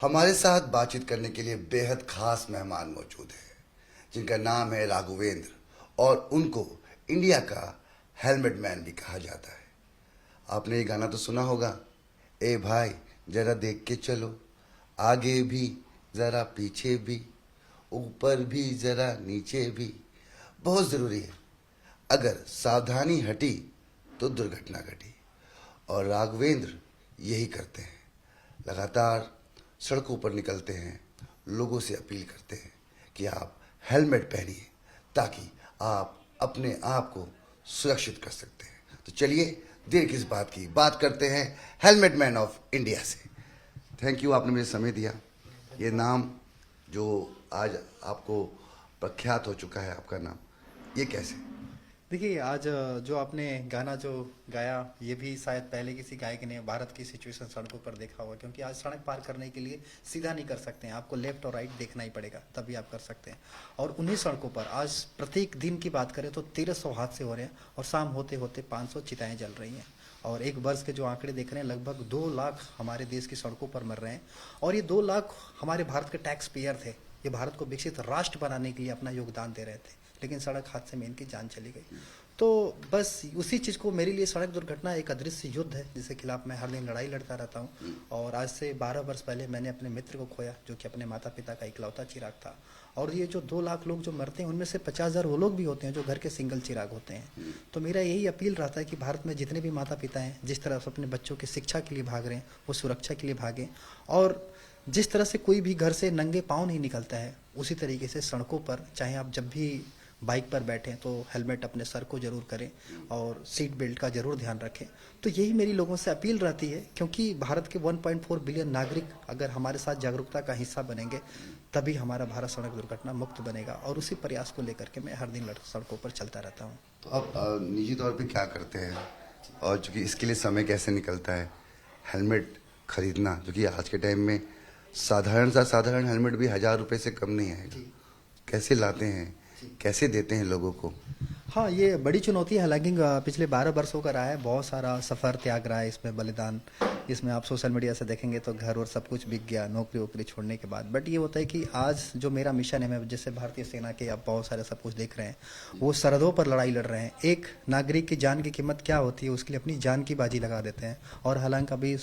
हमारे साथ बातचीत करने के लिए बेहद खास मेहमान मौजूद हैं जिनका नाम है राघवेंद्र और उनको इंडिया का हेलमेट मैन भी कहा जाता है। आपने ये गाना तो सुना होगा, ए भाई जरा देख के चलो, आगे भी जरा पीछे भी, ऊपर भी जरा नीचे भी। बहुत ज़रूरी है, अगर सावधानी हटी तो दुर्घटना घटी। और राघवेंद्र यही करते हैं, लगातार सड़कों पर निकलते हैं, लोगों से अपील करते हैं कि आप हेलमेट पहनिए ताकि आप अपने आप को सुरक्षित कर सकते हैं। तो चलिए देर किस बात की, बात करते हैं हेलमेट मैन ऑफ इंडिया से। थैंक यू, आपने मुझे समय दिया। ये नाम जो आज आपको प्रख्यात हो चुका है, आपका नाम, ये कैसे? देखिए आज जो आपने गाना जो गाया ये भी शायद पहले किसी गायक ने भारत की सिचुएशन सड़कों पर देखा होगा, क्योंकि आज सड़क पार करने के लिए सीधा नहीं कर सकते हैं, आपको लेफ्ट और राइट देखना ही पड़ेगा तभी आप कर सकते हैं। और उन्हीं सड़कों पर आज प्रत्येक दिन की बात करें तो 1300 हादसे हो रहे हैं और शाम होते होते 500 चिताएं जल रही हैं। और एक वर्ष के जो आंकड़े देख रहे हैं, लगभग 2 लाख हमारे देश की सड़कों पर मर रहे हैं। और ये 2 लाख हमारे भारत के टैक्स पेयर थे, ये भारत को विकसित राष्ट्र बनाने के लिए अपना योगदान दे रहे थे, लेकिन सड़क हादसे में इनकी जान चली गई। तो बस उसी चीज़ को, मेरे लिए सड़क दुर्घटना एक अदृश्य युद्ध है जिसके खिलाफ मैं हर दिन लड़ाई लड़ता रहता हूँ। और आज से 12 वर्ष पहले मैंने अपने मित्र को खोया जो कि अपने माता पिता का इकलौता चिराग था। और ये जो 2 लाख लोग जो मरते हैं उनमें से 50,000 वो लोग भी होते हैं जो घर के सिंगल चिराग होते हैं। तो मेरा यही अपील रहता है कि भारत में जितने भी माता पिता हैं, जिस तरह से अपने बच्चों की शिक्षा के लिए भाग रहे हैं, वो सुरक्षा के लिए भागें। और जिस तरह से कोई भी घर से नंगे पाँव नहीं निकलता है, उसी तरीके से सड़कों पर चाहे आप जब भी बाइक पर बैठें तो हेलमेट अपने सर को जरूर करें और सीट बेल्ट का जरूर ध्यान रखें। तो यही मेरी लोगों से अपील रहती है, क्योंकि भारत के 1.4 बिलियन नागरिक अगर हमारे साथ जागरूकता का हिस्सा बनेंगे तभी हमारा भारत सड़क दुर्घटना मुक्त बनेगा। और उसी प्रयास को लेकर के मैं हर दिन सड़कों पर चलता रहता हूँ। तो आप निजी तौर पे क्या करते हैं, और चूंकि इसके लिए समय कैसे निकलता है हेलमेट खरीदना, जो कि आज के टाइम में साधारण हेलमेट भी 1,000 रुपये से कम नहीं आएगा, कैसे लाते हैं, कैसे देते हैं लोगों को? हाँ, ये बड़ी चुनौती है, हालांकि पिछले 12 वर्षों का रहा है, बहुत सारा सफ़र त्याग रहा है इसमें, बलिदान। इसमें आप सोशल मीडिया से देखेंगे तो घर और सब कुछ बिक गया नौकरी वोकरी छोड़ने के बाद। बट ये होता है कि आज जो मेरा मिशन है, मैं जैसे भारतीय सेना के आप बहुत सारे सब कुछ देख रहे हैं, वो सरहदों पर लड़ाई लड़ रहे हैं। एक नागरिक की जान की कीमत क्या होती है, उसके लिए अपनी जान की बाजी लगा देते हैं। और हालांकि अभी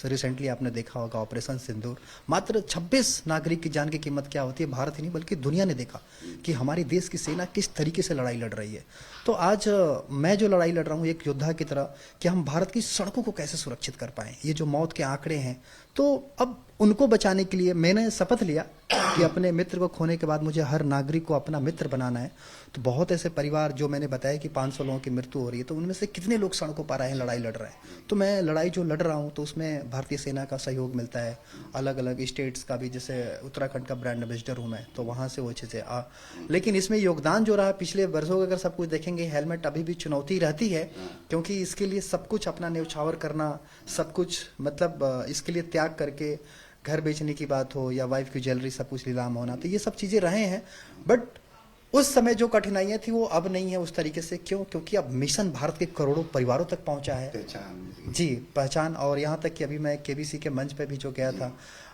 रिसेंटली आपने देखा होगा ऑपरेशन सिंदूर, मात्र 26 नागरिक की जान की कीमत क्या होती है, भारत ही नहीं बल्कि दुनिया ने देखा कि हमारे देश की सेना किस तरीके से लड़ाई लड़ रही है। तो आज मैं जो लड़ाई लड़ रहा हूँ एक योद्धा की तरह, कि हम भारत की सड़कों को कैसे सुरक्षित कर पाएं। ये जो मौत के आंकड़े हैं, तो अब उनको बचाने के लिए मैंने शपथ लिया कि अपने मित्र को खोने के बाद मुझे हर नागरिक को अपना मित्र बनाना है। तो बहुत ऐसे परिवार, जो मैंने बताया कि 500 लोगों की मृत्यु हो रही है, तो उनमें से कितने लोग सड़कों पर आए हैं, लड़ाई लड़ रहे हैं। तो मैं लड़ाई जो लड़ रहा हूँ तो उसमें भारतीय सेना का सहयोग मिलता है, अलग अलग स्टेट्स का भी, जैसे उत्तराखंड का ब्रांड एम्बेसडर हूँ मैं, तो वहाँ से वो चीज़ें लेकिन इसमें योगदान जो रहा पिछले वर्षों का अगर सब कुछ देखेंगे, हेलमेट अभी भी चुनौती रहती है, क्योंकि इसके लिए सब कुछ अपना न्यौछावर करना, सब कुछ मतलब इसके लिए त्याग करके घर बेचने की बात हो या वाइफ की ज्वेलरी सब कुछ नीलाम होना, तो ये सब चीज़ें रहे हैं। बट उस समय जो कठिनाइयां थी वो अब नहीं है उस तरीके से। क्यों? क्योंकि अब मिशन भारत के करोड़ों परिवारों तक पहुंचा है। पहचान। जी, पहचान। और यहाँ तक कि अभी मैं केबीसी के मंच पे भी जो गया था,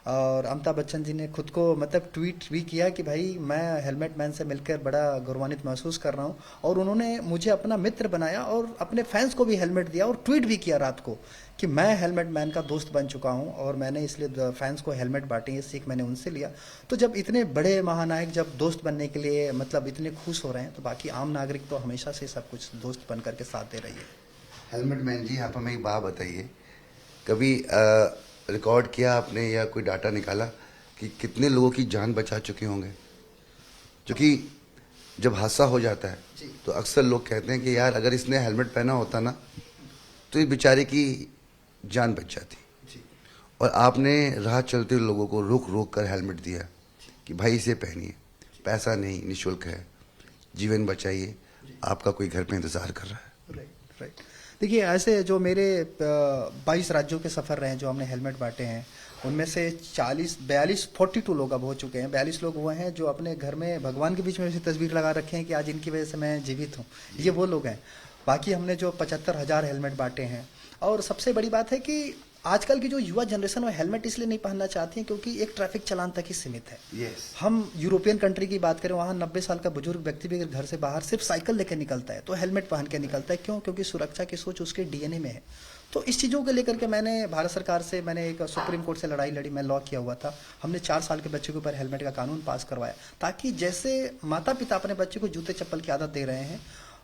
और अमिताभ बच्चन जी ने खुद को मतलब ट्वीट भी किया कि भाई मैं हेलमेट मैन से मिलकर बड़ा गौरवान्वित महसूस कर रहा हूँ। और उन्होंने मुझे अपना मित्र बनाया और अपने फैंस को भी हेलमेट दिया, और ट्वीट भी किया रात को कि मैं हेलमेट मैन का दोस्त बन चुका हूँ और मैंने इसलिए फैंस को हेलमेट बांटे। ये सीख मैंने उनसे लिया। तो जब इतने बड़े महानायक जब दोस्त बनने के लिए मतलब इतने खुश हो रहे हैं, तो बाकी आम नागरिक तो हमेशा से सब कुछ दोस्त बन करके साथ दे रही है। हेलमेट मैन जी, आप हमें एक बात बताइए, कभी रिकॉर्ड किया आपने या कोई डाटा निकाला कि कितने लोगों की जान बचा चुके होंगे? क्योंकि जब हादसा हो जाता है तो अक्सर लोग कहते हैं कि यार अगर इसने हेलमेट पहना होता ना तो इस बेचारे की जान बच जाती। और आपने राह चलते हुए लोगों को रोक रोक कर हेलमेट दिया कि भाई इसे पहनिए, पैसा नहीं, निःशुल्क है, जीवन बचाइए, आपका कोई घर पे इंतज़ार कर रहा है। Right, right. देखिए, ऐसे जो मेरे 22 राज्यों के सफ़र रहे हैं जो हमने हेलमेट बांटे हैं, उनमें से 42 लोग अब हो चुके हैं। 42 लोग हुए हैं जो अपने घर में भगवान के बीच में ऐसी तस्वीर लगा रखे हैं कि आज इनकी वजह से मैं जीवित हूँ, ये वो लोग हैं। बाकी हमने जो 75,000 हेलमेट बांटे हैं। और सबसे बड़ी बात है कि आजकल की जो युवा जनरेशन वो हेलमेट इसलिए नहीं पहनना चाहती है क्योंकि एक ट्रैफिक चालान तक ही सीमित है। यस। हम यूरोपियन कंट्री की बात करें, वहाँ 90 साल का बुजुर्ग व्यक्ति भी अगर घर से बाहर सिर्फ साइकिल लेकर निकलता है तो हेलमेट पहन के निकलता है। क्यों? क्योंकि सुरक्षा की सोच उसके डीएनए में है। तो इस चीज़ों को लेकर के मैंने भारत सरकार से मैंने एक सुप्रीम कोर्ट से लड़ाई लड़ी, मैं लॉ किया हुआ था। हमने 4 साल के बच्चे के ऊपर हेलमेट का कानून पास करवाया, ताकि जैसे माता पिता अपने बच्चे को जूते चप्पल की आदत दे रहे हैं,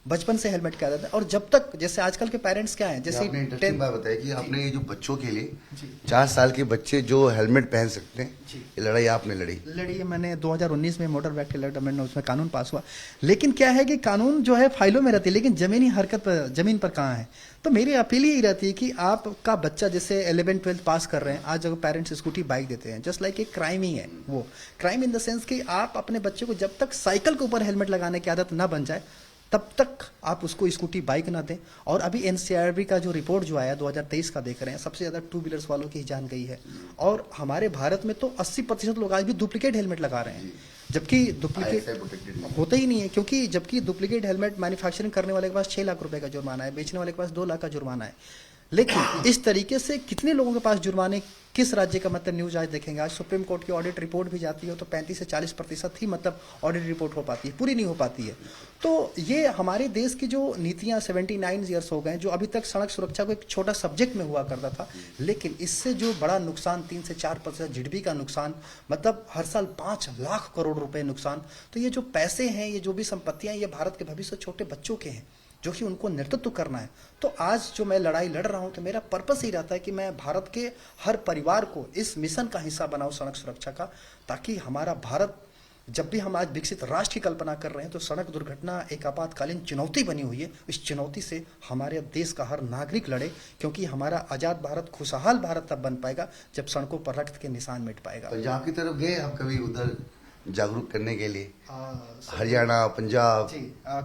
बचपन से हेलमेट की आदत है। और जब तक जैसे आजकल के पेरेंट्स क्या हैं, जैसे आपने इंटरेस्टिंग बात बताई कि आपने ये जो बच्चों के लिए जी। 4 साल के बच्चे जो हेलमेट पहन सकते हैं, जी। ये लड़ाई आपने लड़ी। लड़ी मैंने 2019 में मोटर व्हीकल एक्ट अमेंडमेंट, उसमें कानून पास हुआ। लेकिन क्या है कि कानून जो है फाइलों में रहती है, लेकिन जमीनी हरकत पर, जमीन पर कहाँ है। तो मेरी अपील यही रहती है कि आपका बच्चा जैसे 11 12 पास कर रहे हैं, आज अगर पेरेंट्स स्कूटी बाइक देते हैं, जस्ट लाइक एक क्राइम ही है वो। क्राइम इन द सेंस कि आप अपने बच्चे को जब तक साइकिल के ऊपर हेलमेट लगाने की आदत ना बन जाए तब तक आप उसको स्कूटी बाइक ना दें। और अभी एनसीआरबी का जो रिपोर्ट जो आया 2023 का देख रहे हैं, सबसे ज़्यादा 2 व्हीलर्स वालों की जान गई है। और हमारे भारत में तो 80% लोग आज भी डुप्लीकेट हेलमेट लगा रहे हैं, जबकि डुप्लीकेट होता ही नहीं है। क्योंकि जबकि डुप्लीकेट हेलमेट मैन्युफैक्चरिंग करने वाले के पास 6 लाख रुपए का जुर्माना है, बेचने वाले के पास 2 लाख का जुर्माना है। लेकिन इस तरीके से कितने लोगों के पास जुर्माने, किस राज्य का मतलब न्यूज आज देखेंगे। आज सुप्रीम कोर्ट की ऑडिट रिपोर्ट भी जाती है तो 35 से 40% ही मतलब ऑडिट रिपोर्ट हो पाती है, पूरी नहीं हो पाती है। तो ये हमारे देश की जो नीतियां 79 ईयर्स हो गए, जो अभी तक सड़क सुरक्षा को एक छोटा सब्जेक्ट में हुआ करता था, लेकिन इससे जो बड़ा नुकसान 3 से 4% जीडीपी का नुकसान, मतलब हर साल 5 लाख करोड़ रुपए नुकसान। तो ये जो पैसे हैं, ये जो भी संपत्तियां, ये भारत के भविष्य छोटे बच्चों के हैं जो कि उनको नेतृत्व करना है। तो आज जो मैं लड़ाई लड़ रहा हूं, तो मेरा पर्पस ही रहता है कि मैं भारत के हर परिवार को इस मिशन का हिस्सा बनाऊं सड़क सुरक्षा का, ताकि हमारा भारत, जब भी हम आज विकसित राष्ट्र की कल्पना कर रहे हैं तो सड़क दुर्घटना एक आपातकालीन चुनौती बनी हुई है। इस चुनौती से हमारे देश का हर नागरिक लड़े, क्योंकि हमारा आज़ाद भारत, खुशहाल भारत तब बन पाएगा जब सड़कों पर रक्त के निशान मिट पाएगा। पंजाब की तरफ गए आप कभी उधर जागरूक करने के लिए? हरियाणा, पंजाब? जी,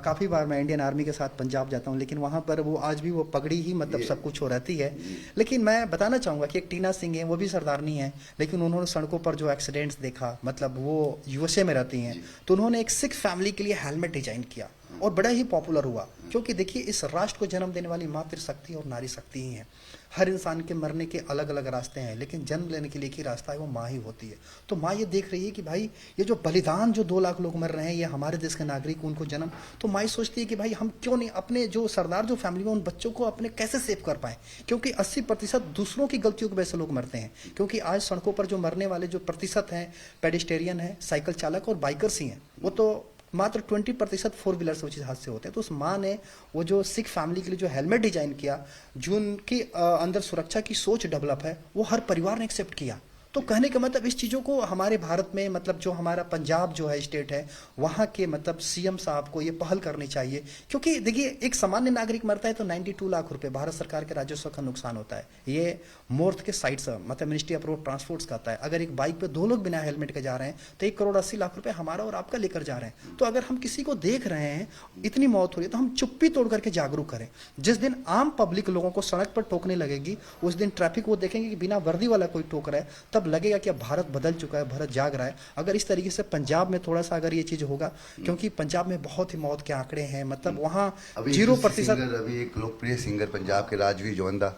काफ़ी बार मैं इंडियन आर्मी के साथ पंजाब जाता हूँ, लेकिन वहाँ पर वो आज भी वो पगड़ी ही मतलब सब कुछ हो रहती है। लेकिन मैं बताना चाहूँगा कि एक टीना सिंह है, वो भी सरदारनी है, लेकिन उन्होंने सड़कों पर जो एक्सीडेंट्स देखा, मतलब वो यूएसए में रहती हैं, तो उन्होंने एक सिख फैमिली के लिए हेलमेट डिजाइन किया और बड़ा ही पॉपुलर हुआ। क्योंकि देखिए, इस राष्ट्र को जन्म देने वाली मातृशक्ति और नारी शक्ति ही है। हर इंसान के मरने के अलग अलग रास्ते हैं, लेकिन जन्म लेने के लिए एक ही रास्ता है, वो माँ ही होती है। तो माँ ये देख रही है कि भाई ये जो बलिदान, जो 2 लाख लोग मर रहे हैं, ये हमारे देश के नागरिक, उनको जन्म, तो माँ सोचती है कि भाई हम क्यों नहीं अपने जो सरदार जो फैमिली में उन बच्चों को अपने कैसे सेव कर पाए। क्योंकि 80% दूसरों की गलतियों की वजह से लोग मरते हैं। क्योंकि आज सड़कों पर जो मरने वाले जो प्रतिशत हैं, पेडिस्टेरियन है, साइकिल चालक और बाइकर्स ही हैं। वो तो मात्र 20% 4 व्हीलर से हादसे होते हैं। तो उस माँ ने वो जो सिख फैमिली के लिए जो हेलमेट डिजाइन किया, जो उनकी अंदर सुरक्षा की सोच डेवलप है, वो हर परिवार ने एक्सेप्ट किया। तो कहने का मतलब इस चीज़ों को हमारे भारत में, मतलब जो हमारा पंजाब जो है स्टेट है, वहाँ के मतलब सीएम साहब को ये पहल करनी चाहिए। क्योंकि देखिए, एक सामान्य नागरिक मरता है तो 92 लाख रुपए भारत सरकार के राजस्व का नुकसान होता है। ये मोर्थ के साइड से मतलब मिनिस्ट्री ऑफ रोड ट्रांसपोर्ट्स का आता है। अगर एक बाइक पे 2 लोग बिना हेलमेट के जा रहे हैं तो 1 करोड़ 80 लाख रुपए हमारा और आपका लेकर जा रहे हैं। तो अगर हम किसी को देख रहे हैं इतनी मौत हो रही है, तो हम चुप्पी तोड़ करके जागरूक करें। जिस दिन आम पब्लिक लोगों को सड़क पर टोकने लगेगी, उस दिन ट्रैफिक वो देखेंगे कि बिना वर्दी वाला कोई टोक रहा है, तब लगेगा कि अब भारत बदल चुका है, भारत जाग रहा है। अगर इस तरीके से पंजाब में थोड़ा सा अगर ये चीज होगा, क्योंकि पंजाब में बहुत ही मौत के आंकड़े हैं, मतलब वहाँ 0%। अभी एक लोकप्रिय सिंगर पंजाब के राजवीर जोंदा,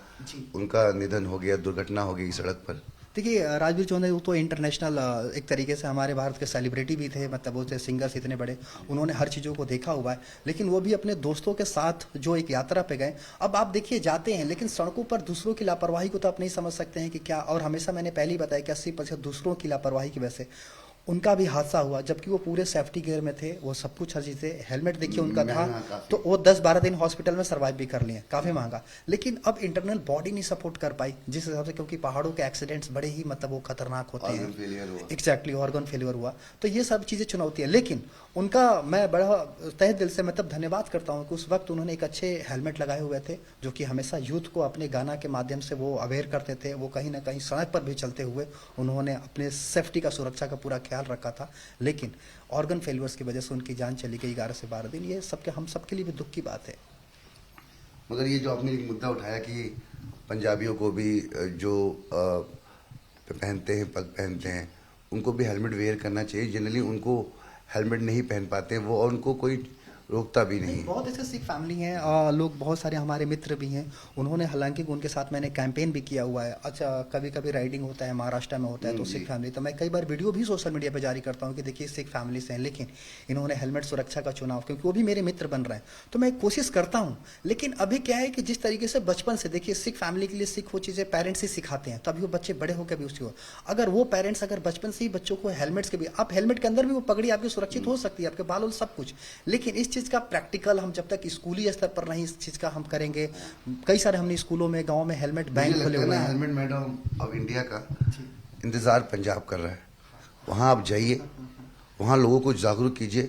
उनका निधन हो गया, दुर्घटना हो गई सड़क पर। देखिए, राजवीर चौधरी वो तो इंटरनेशनल एक तरीके से हमारे भारत के सेलिब्रिटी भी थे, मतलब वो थे सिंगर्स इतने बड़े, उन्होंने हर चीज़ों को देखा हुआ है। लेकिन वो भी अपने दोस्तों के साथ जो एक यात्रा पे गए। अब आप देखिए, जाते हैं लेकिन सड़कों पर दूसरों की लापरवाही को तो आप नहीं समझ सकते हैं कि क्या। और हमेशा मैंने पहले ही बताया कि 80% दूसरों की लापरवाही की वजह से उनका भी हादसा हुआ, जबकि वो पूरे सेफ्टी गियर में थे, वो सब कुछ हर चीज़ थे। हेलमेट देखिए उनका था, तो वो 10-12 दिन हॉस्पिटल में सर्वाइव भी कर लिए, काफ़ी महंगा। लेकिन अब इंटरनल बॉडी नहीं सपोर्ट कर पाई जिस हिसाब से, क्योंकि पहाड़ों के एक्सीडेंट्स बड़े ही मतलब वो खतरनाक होते हैं। एग्जैक्टली, ऑर्गन फेलियर हुआ। तो ये सब चीज़ें चुनौती है। लेकिन उनका मैं बड़ा तहे दिल से मतलब धन्यवाद करता हूँ कि उस वक्त उन्होंने एक अच्छे हेलमेट लगाए हुए थे, जो कि हमेशा यूथ को अपने गाना के माध्यम से वो अवेयर करते थे। वो कहीं ना कहीं सड़क पर भी चलते हुए उन्होंने अपने सेफ्टी का, सुरक्षा का पूरा ख्याल रखा था। लेकिन ऑर्गन फेलियर्स की वजह से उनकी जान चली गई 11 से 12 दिन। ये सबके, हम सबके लिए भी दुख की बात है। मगर ये जो आपने एक मुद्दा उठाया कि पंजाबियों को भी जो पहनते हैं, पग पहनते हैं, उनको भी हेलमेट वेयर करना चाहिए। जनरली उनको हेलमेट नहीं पहन पाते हैं वो, और उनको कोई रोकता भी नहीं। बहुत ऐसे सिख फैमिली हैं, लोग बहुत सारे हमारे मित्र भी हैं, उन्होंने हालांकि उनके साथ मैंने कैंपेन भी किया हुआ है। अच्छा, कभी कभी राइडिंग होता है, महाराष्ट्र में होता है, तो जी। सिख फैमिली, तो मैं कई बार वीडियो भी सोशल मीडिया पे जारी करता हूँ कि देखिए सिख फैमिली से हैं, लेकिन इन्होंने हेलमेट सुरक्षा का चुनाव, क्योंकि वो भी मेरे मित्र बन रहे हैं, तो मैं कोशिश करता हूँ। लेकिन अभी क्या है कि जिस तरीके से बचपन से देखिए सिख फैमिली के लिए सिख वो चीज़ें पेरेंट्स ही सिखाते हैं, तभी वो बच्चे बड़े होकर भी उसकी हो। अगर वो पेरेंट्स अगर बचपन से ही बच्चों को हेलमेट्स के भी, आप हेलमेट के अंदर भी वो पगड़ी आपकी सुरक्षित हो सकती है, आपके बाल और सब कुछ, लेकिन इस चीज़ का प्रैक्टिकल हम जब तक स्कूली स्तर पर नहीं इस चीज़ का हम करेंगे। कई सारे हमने स्कूलों में, गाँव में हेलमेट मुझे बैंक लगता खोले है हुए ना हैं। हेलमेट मैडम ऑफ इंडिया का इंतज़ार पंजाब कर रहा है। वहाँ आप जाइए, वहाँ लोगों को जागरूक कीजिए,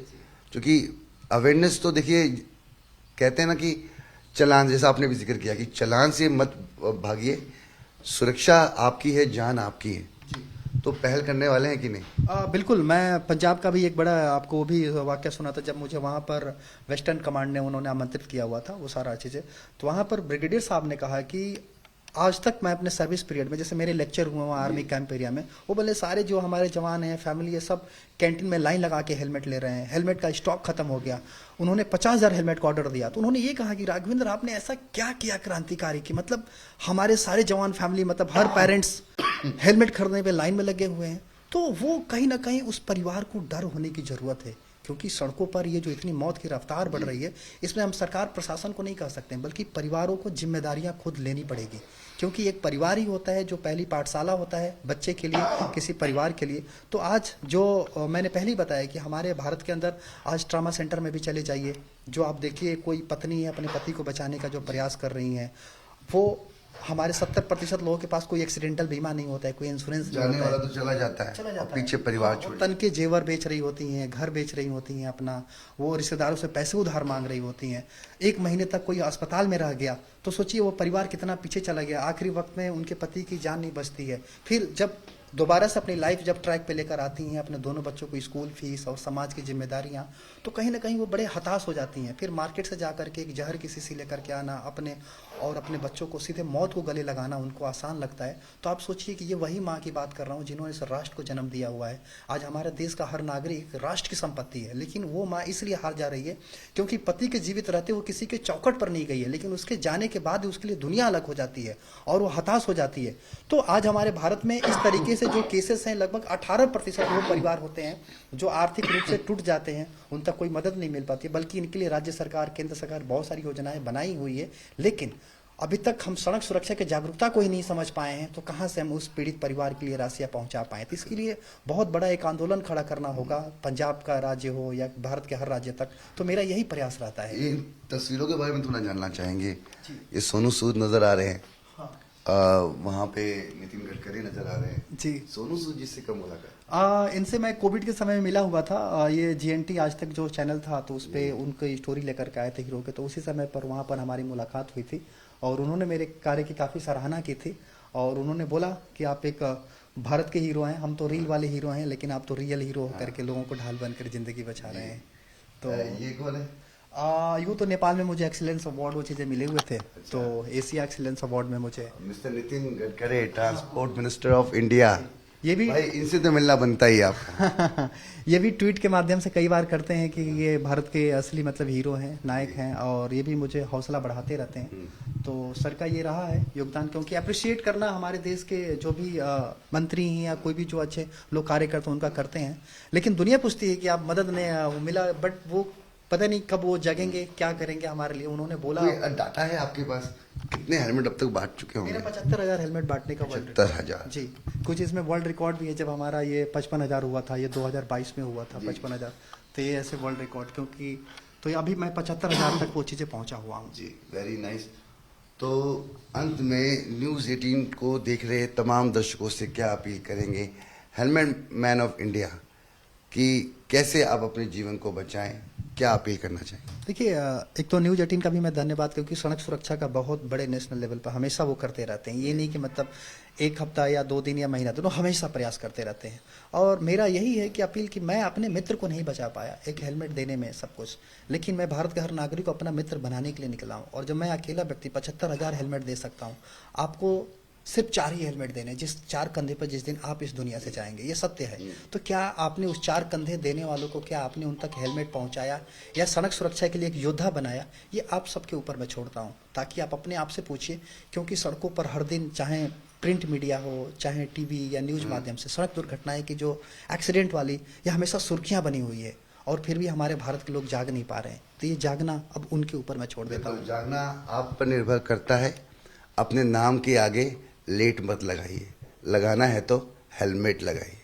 क्योंकि अवेयरनेस तो देखिए, कहते हैं ना कि चालान, जैसा आपने भी जिक्र किया कि चालान से मत भागिए, सुरक्षा आपकी है, जान आपकी है, तो पहल करने वाले हैं कि नहीं? बिल्कुल, मैं पंजाब का भी एक बड़ा आपको वो भी वाक़या सुना था, जब मुझे वहाँ पर वेस्टर्न कमांड ने उन्होंने आमंत्रित किया हुआ था, वो सारा चीज़ें, तो वहाँ पर ब्रिगेडियर साहब ने कहा कि आज तक मैं अपने सर्विस पीरियड में, जैसे मेरे लेक्चर हुए वहाँ आर्मी कैंप एरिया में, वो बोले सारे जो हमारे जवान हैं, फैमिली है, सब कैंटीन में लाइन लगा के हेलमेट ले रहे हैं, हेलमेट का स्टॉक खत्म हो गया। उन्होंने 50,000 हेलमेट का ऑर्डर दिया, तो उन्होंने ये कहा कि राघवेंद्र आपने ऐसा क्या किया क्रांतिकारी कि मतलब हमारे सारे जवान फैमिली, मतलब हर पेरेंट्स हेलमेट खरीदने पे लाइन में लगे हुए हैं। तो वो कहीं ना कहीं उस परिवार को डर होने की ज़रूरत है, क्योंकि सड़कों पर ये जो इतनी मौत की रफ्तार बढ़ रही है, इसमें हम सरकार प्रशासन को नहीं कह सकते हैं, बल्कि परिवारों को जिम्मेदारियां खुद लेनी पड़ेगी, क्योंकि एक परिवार ही होता है जो पहली पाठशाला होता है बच्चे के लिए, किसी परिवार के लिए। तो आज जो मैंने पहले ही बताया कि हमारे भारत के अंदर आज ट्रामा सेंटर में भी चले जाइए, जो आप देखिए कोई पत्नी है अपने पति को बचाने का जो प्रयास कर रही हैं, वो हमारे 70% लोगों के पास कोई एक्सीडेंटल बीमा नहीं होता है, कोई इंश्योरेंस नहीं जाने होता है। वाला तो चला जाता है, चला और जाता पीछे है। परिवार हाँ, छोड़। तन के जेवर बेच रही होती हैं, घर बेच रही होती हैं अपना, वो रिश्तेदारों से पैसे उधार मांग रही होती हैं, 1 महीने तक कोई अस्पताल में रह गया, तो सोचिए वो परिवार कितना पीछे चला गया, आखिरी वक्त में उनके पति की जान नहीं बचती है। फिर जब दोबारा से अपनी लाइफ जब ट्रैक पे लेकर आती हैं, अपने दोनों बच्चों को स्कूल फीस और समाज की जिम्मेदारियां, तो कहीं ना कहीं वो बड़े हताश हो जाती हैं। फिर मार्केट से जा करके एक जहर की शीशी लेकर के आना, अपने बच्चों को सीधे मौत को गले लगाना उनको आसान लगता है। तो आप सोचिए कि ये वही माँ की बात कर रहा हूँ जिन्होंने इस राष्ट्र को जन्म दिया हुआ है। आज हमारे देश का हर नागरिक राष्ट्र की संपत्ति है, लेकिन वो माँ इसलिए हार जा रही है क्योंकि पति के जीवित रहते वो किसी के चौखट पर नहीं गई है, लेकिन उसके जाने के बाद उसके लिए दुनिया अलग हो जाती है और वो हताश हो जाती है। तो आज हमारे भारत में इस तरीके से जो केसेस हैं, लगभग 18% वो परिवार होते हैं जो आर्थिक रूप से टूट जाते हैं, उन तक कोई मदद नहीं मिल पाती, बल्कि इनके लिए राज्य सरकार, केंद्र सरकार बहुत सारी योजनाएं बनाई हुई है, लेकिन अभी तक हम सड़क सुरक्षा की जागरूकता को ही नहीं समझ पाए हैं, तो कहाँ से हम उस पीड़ित परिवार के लिए राशियाँ पहुँचा पाएँ। तो इसके लिए बहुत बड़ा एक आंदोलन खड़ा करना होगा, पंजाब का राज्य हो या भारत के हर राज्य तक। तो मेरा यही प्रयास रहता है। इन तस्वीरों के बारे में थोड़ा जानना चाहेंगे। ये सोनू सूद नजर आ रहे हैं, वहाँ पे नितिन गडकरी नजर आ रहे हैं जी। सोनू सूद जी से कब मुलाकात? इनसे मैं कोविड के समय में मिला हुआ था। ये GNT आज तक जो चैनल था, तो उस पर उनकी स्टोरी लेकर के आए थे हीरो के, तो उसी समय पर वहाँ पर हमारी मुलाकात हुई थी और उन्होंने मेरे कार्य की काफ़ी सराहना की थी और उन्होंने बोला कि आप एक भारत के हीरो हैं, हम तो रील वाले हीरो हैं, लेकिन आप तो रियल हीरो करके लोगों को ढाल बनकर ज़िंदगी बचा रहे हैं। तो ये कौन है? यूँ तो नेपाल में मुझे एक्सीलेंस अवार्ड वो चीज़ें मिले हुए थे, तो एशिया एक्सीलेंस अवार्ड में मुझे mister Nitin Gadkari, transport minister of India. ये भी भाई इनसे तो मिलना बनता ही आपको। ये भी ट्वीट के माध्यम से कई बार करते हैं कि ये भारत के असली मतलब हीरो हैं, नायक हैं, और ये भी मुझे हौसला बढ़ाते रहते हैं। तो सर का ये रहा है योगदान, क्योंकि अप्रिशिएट करना हमारे देश के जो भी मंत्री हैं या कोई भी जो अच्छे लोग कार्य करते हैं उनका करते हैं, लेकिन दुनिया पूछती है कि आप मदद ने मिला, बट वो पता नहीं कब वो जगेंगे, क्या करेंगे हमारे लिए। उन्होंने बोला, कोई डाटा है आपके पास कितने हेलमेट अब तक बांट चुके होंगे? मेरा 75,000 हेलमेट बांटने का वर्ल्ड 75,000 जी। कुछ इसमें वर्ल्ड रिकॉर्ड भी है, जब हमारा ये 55,000 हुआ था, ये 2022 में हुआ था 55,000, तो ये ऐसे वर्ल्ड रिकॉर्ड, क्योंकि तो अभी मैं 75,000 तक वो चीज़ें पहुंचा हुआ हूँ जी। Very nice. तो अंत में न्यूज़ 18 को देख रहे तमाम दर्शकों से क्या अपील करेंगे हेलमेट मैन ऑफ इंडिया कि कैसे आप अपने जीवन को बचाएं, क्या अपील करना चाहिए? देखिए, एक तो न्यूज़ 18 का भी मैं धन्यवाद, क्योंकि सड़क सुरक्षा का बहुत बड़े नेशनल लेवल पर हमेशा वो करते रहते हैं। ये नहीं कि मतलब एक हफ्ता या 2 दिन या महीना, दोनों हमेशा प्रयास करते रहते हैं। और मेरा यही है कि अपील कि मैं अपने मित्र को नहीं बचा पाया एक हेलमेट देने में सब कुछ, लेकिन मैं भारत के हर नागरिक को अपना मित्र बनाने के लिए निकला हूँ। और जब मैं अकेला व्यक्ति 75,000 हेलमेट दे सकता हूँ, आपको सिर्फ 4 ही हेलमेट देने, जिस 4 कंधे पर जिस दिन आप इस दुनिया से जाएंगे, ये सत्य है। तो क्या आपने उस 4 कंधे देने वालों को, क्या आपने उन तक हेलमेट पहुंचाया या सड़क सुरक्षा के लिए एक योद्धा बनाया? ये आप सबके ऊपर मैं छोड़ता हूं, ताकि आप अपने आप से पूछिए, क्योंकि सड़कों पर हर दिन, चाहे प्रिंट मीडिया हो, चाहे टीवी या न्यूज माध्यम से, सड़क दुर्घटनाएं की जो एक्सीडेंट वाली, ये हमेशा सुर्खियां बनी हुई है, और फिर भी हमारे भारत के लोग जाग नहीं पा रहे हैं। तो ये जागना अब उनके ऊपर मैं छोड़ देता हूँ। जागना आप पर निर्भर करता है। अपने नाम के आगे लेट मत लगाइए, लगाना है तो हेलमेट लगाइए।